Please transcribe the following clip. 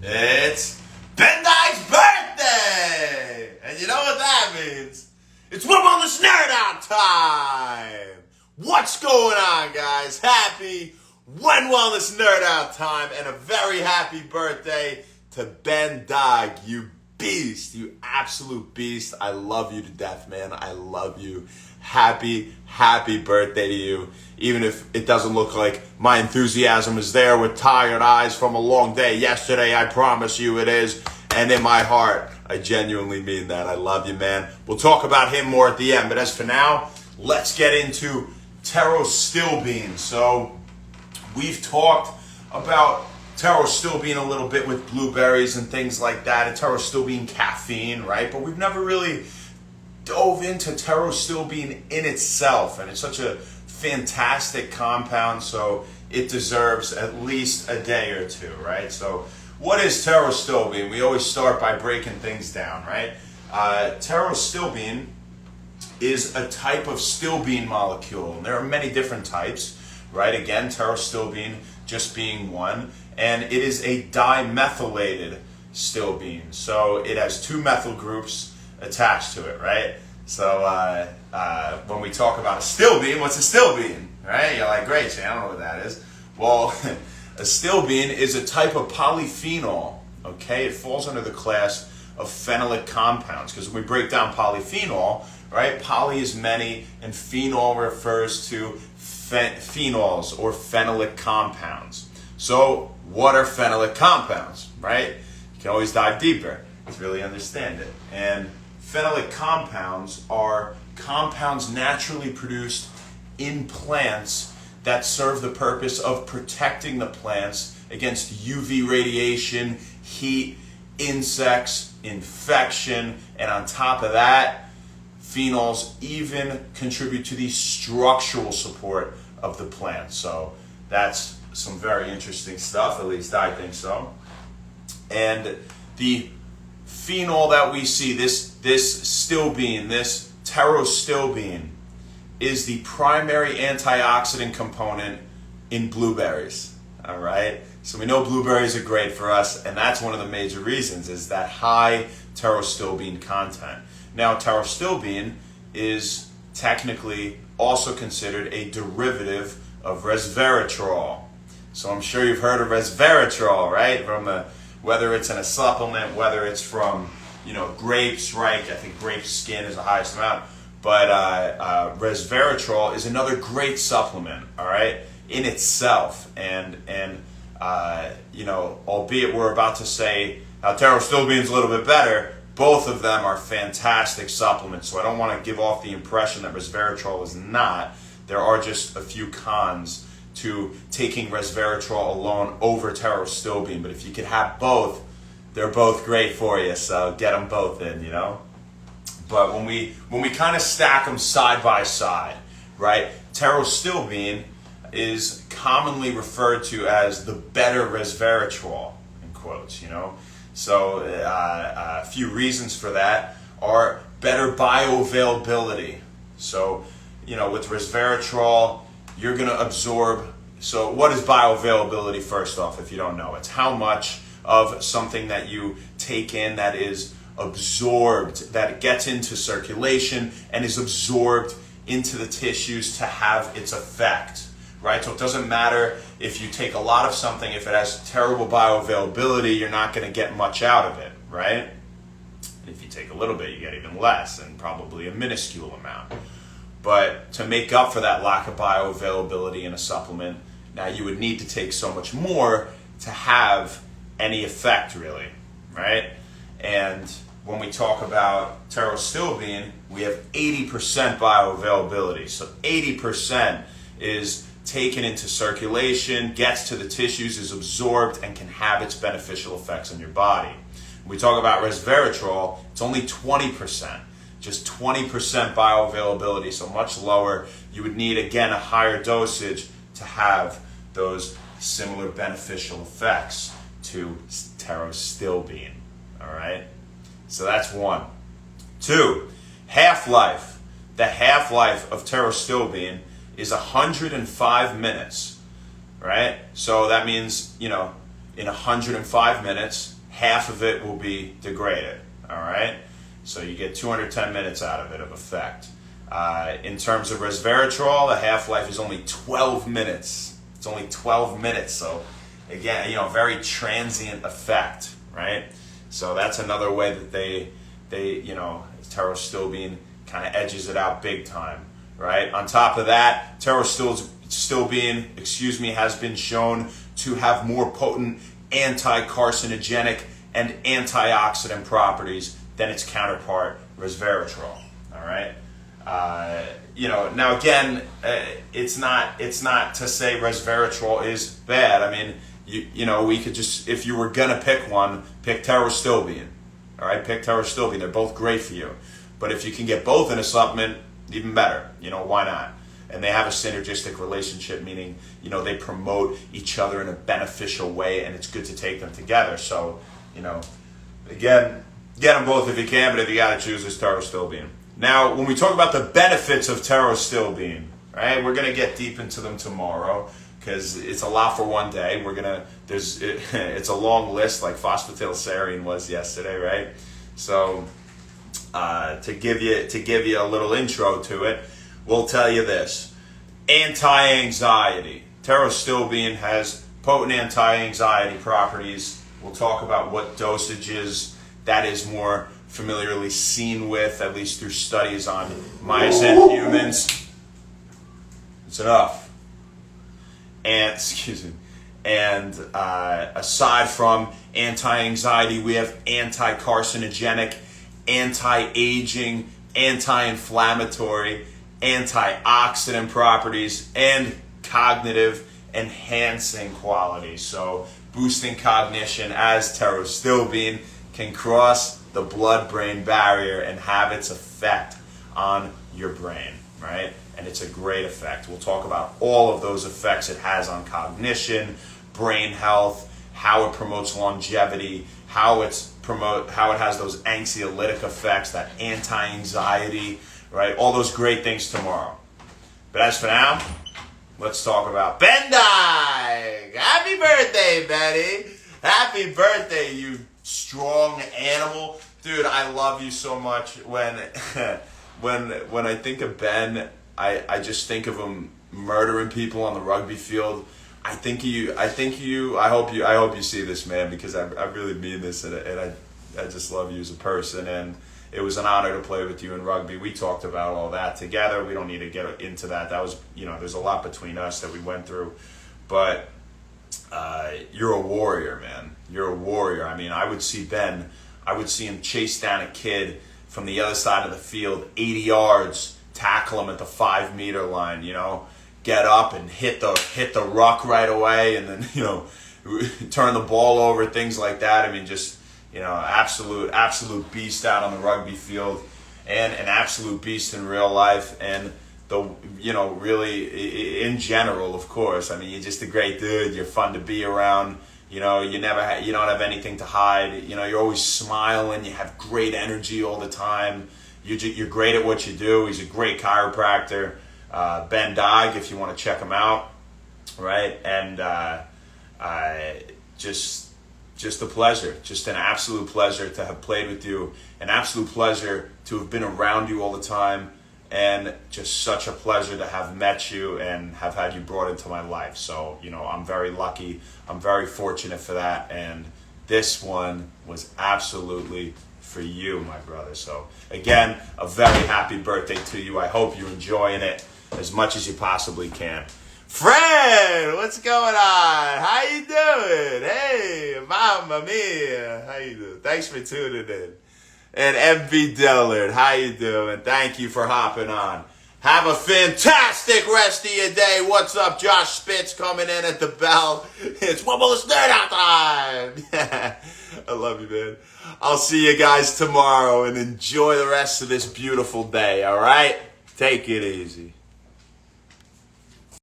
It's Ben Dye's birthday! And you know what that means? It's One Wellness Nerd Out time! What's going on, guys? Happy One Wellness Nerd Out time and a very happy birthday to Ben Dye, you beast, you absolute beast. I love you to death, man. I love you. Happy birthday to you. Even if it doesn't look like my enthusiasm is there with tired eyes from a long day yesterday, I promise you it is. And in my heart, I genuinely mean that. I love you, man. We'll talk about him more at the end. But as for now, let's get into pterostilbene. So we've talked about pterostilbene a little bit with blueberries and things like that. And pterostilbene caffeine, right? But we've never really dove into pterostilbene in itself, and it's such a fantastic compound, so it deserves at least a day or two, right? So what is pterostilbene? We always start by breaking things down, right? Pterostilbene is a type of stilbene molecule, and there are many different types, right? Again, pterostilbene just being one, and it is a dimethylated stilbene, so it has two methyl groups attached to it, right? So when we talk about a stilbene, what's a stilbene, right? You're like, great, Jay, I don't know what that is. Well, a stilbene is a type of polyphenol, okay? It falls under the class of phenolic compounds, because when we break down polyphenol, right, poly is many and phenol refers to phenols or phenolic compounds. So what are phenolic compounds, right? You can always dive deeper to really understand it. And phenolic compounds are compounds naturally produced in plants that serve the purpose of protecting the plants against UV radiation, heat, insects, infection, and on top of that, phenols even contribute to the structural support of the plant. So that's some very interesting stuff, at least I think so. And the phenol that we see, this stilbene, this pterostilbene, is the primary antioxidant component in blueberries. All right, so we know blueberries are great for us, and that's one of the major reasons is that high pterostilbene content. Now, pterostilbene is technically also considered a derivative of resveratrol. So I'm sure you've heard of resveratrol, right? Whether it's in a supplement, whether it's from, grapes, right? I think grape skin is the highest amount. But resveratrol is another great supplement, all right, in itself. And albeit we're about to say pterostilbene is a little bit better, both of them are fantastic supplements. So I don't want to give off the impression that resveratrol is not. There are just a few cons to taking resveratrol alone over pterostilbene, but if you could have both, they're both great for you, so get them both in, But when we kind of stack them side by side, right, pterostilbene is commonly referred to as the better resveratrol, in quotes, So a few reasons for that are better bioavailability. So, with resveratrol, you're going to absorb. So what is bioavailability, first off, if you don't know? It's how much of something that you take in that is absorbed, that it gets into circulation and is absorbed into the tissues to have its effect, right? So it doesn't matter if you take a lot of something, if it has terrible bioavailability, you're not going to get much out of it, right? And if you take a little bit, you get even less, and probably a minuscule amount. But to make up for that lack of bioavailability in a supplement, now you would need to take so much more to have any effect, really, right? And when we talk about pterostilbene, we have 80% bioavailability. So 80% is taken into circulation, gets to the tissues, is absorbed, and can have its beneficial effects on your body. When we talk about resveratrol, it's only 20%. Just 20% bioavailability, so much lower. You would need, again, a higher dosage to have those similar beneficial effects to pterostilbene, all right? So that's one. Two, half-life. The half-life of pterostilbene is 105 minutes, right? So that means, in 105 minutes, half of it will be degraded. All right? So you get 210 minutes out of it of effect. In terms of resveratrol, the half-life is only 12 minutes. It's only 12 minutes. So again, very transient effect, right? So that's another way that they pterostilbene kind of edges it out big time, right? On top of that, pterostilbene, has been shown to have more potent anti-carcinogenic and antioxidant properties than its counterpart, resveratrol. All right. Now again, it's not to say resveratrol is bad. I mean, we could just, if you were gonna pick one, pick pterostilbene. All right, pick pterostilbene. They're both great for you. But if you can get both in a supplement, even better. Why not? And they have a synergistic relationship, meaning, they promote each other in a beneficial way, and it's good to take them together. So, again, get them both if you can, but if you got to choose, it's pterostilbene. Now, when we talk about the benefits of pterostilbene, right, we're going to get deep into them tomorrow because it's a lot for one day. It's a long list like phosphatidylserine was yesterday, right? So, to give you a little intro to it, we'll tell you this. Anti-anxiety. Pterostilbene has potent anti-anxiety properties. We'll talk about what dosages that is more familiarly seen with, at least through studies on mice and humans. It's enough. And, aside from anti-anxiety, we have anti-carcinogenic, anti-aging, anti-inflammatory, antioxidant properties, and cognitive enhancing qualities. So boosting cognition, as pterostilbene can cross the blood-brain barrier and have its effect on your brain, right? And it's a great effect. We'll talk about all of those effects it has on cognition, brain health, how it promotes longevity, how it has those anxiolytic effects, that anti-anxiety, right? All those great things tomorrow. But as for now, let's talk about Ben Dyke. Happy birthday, Betty. Happy birthday, you strong animal. Dude, I love you so much. When I think of Ben, I just think of him murdering people on the rugby field. I hope you see this, man, because I really mean this, and I just love you as a person, and it was an honor to play with you in rugby. We talked about all that together. We don't need to get into that. That was, there's a lot between us that we went through, but you're a warrior, man. You're a warrior. I mean, I would see him chase down a kid from the other side of the field, 80 yards, tackle him at the 5-meter line, get up and hit the ruck right away, and then, turn the ball over, things like that. I mean, just, absolute beast out on the rugby field, and an absolute beast in real life, and really in general, of course. I mean, you're just a great dude. You're fun to be around. You don't have anything to hide. You're always smiling. You have great energy all the time. You're great at what you do. He's a great chiropractor. Ben Dyke, if you want to check him out, right? And just a pleasure, just an absolute pleasure to have played with you, an absolute pleasure to have been around you all the time, and just such a pleasure to have met you and have had you brought into my life. So, I'm very lucky. I'm very fortunate for that. And this one was absolutely for you, my brother. So, again, a very happy birthday to you. I hope you're enjoying it as much as you possibly can. Fred, what's going on? How you doing? Hey, mamma mia. How you doing? Thanks for tuning in. And MV Dillard, how you doing? Thank you for hopping on. Have a fantastic rest of your day. What's up? Josh Spitz coming in at the bell. It's What Will the Nerd Out time. I love you, man. I'll see you guys tomorrow, and enjoy the rest of this beautiful day, all right? Take it easy.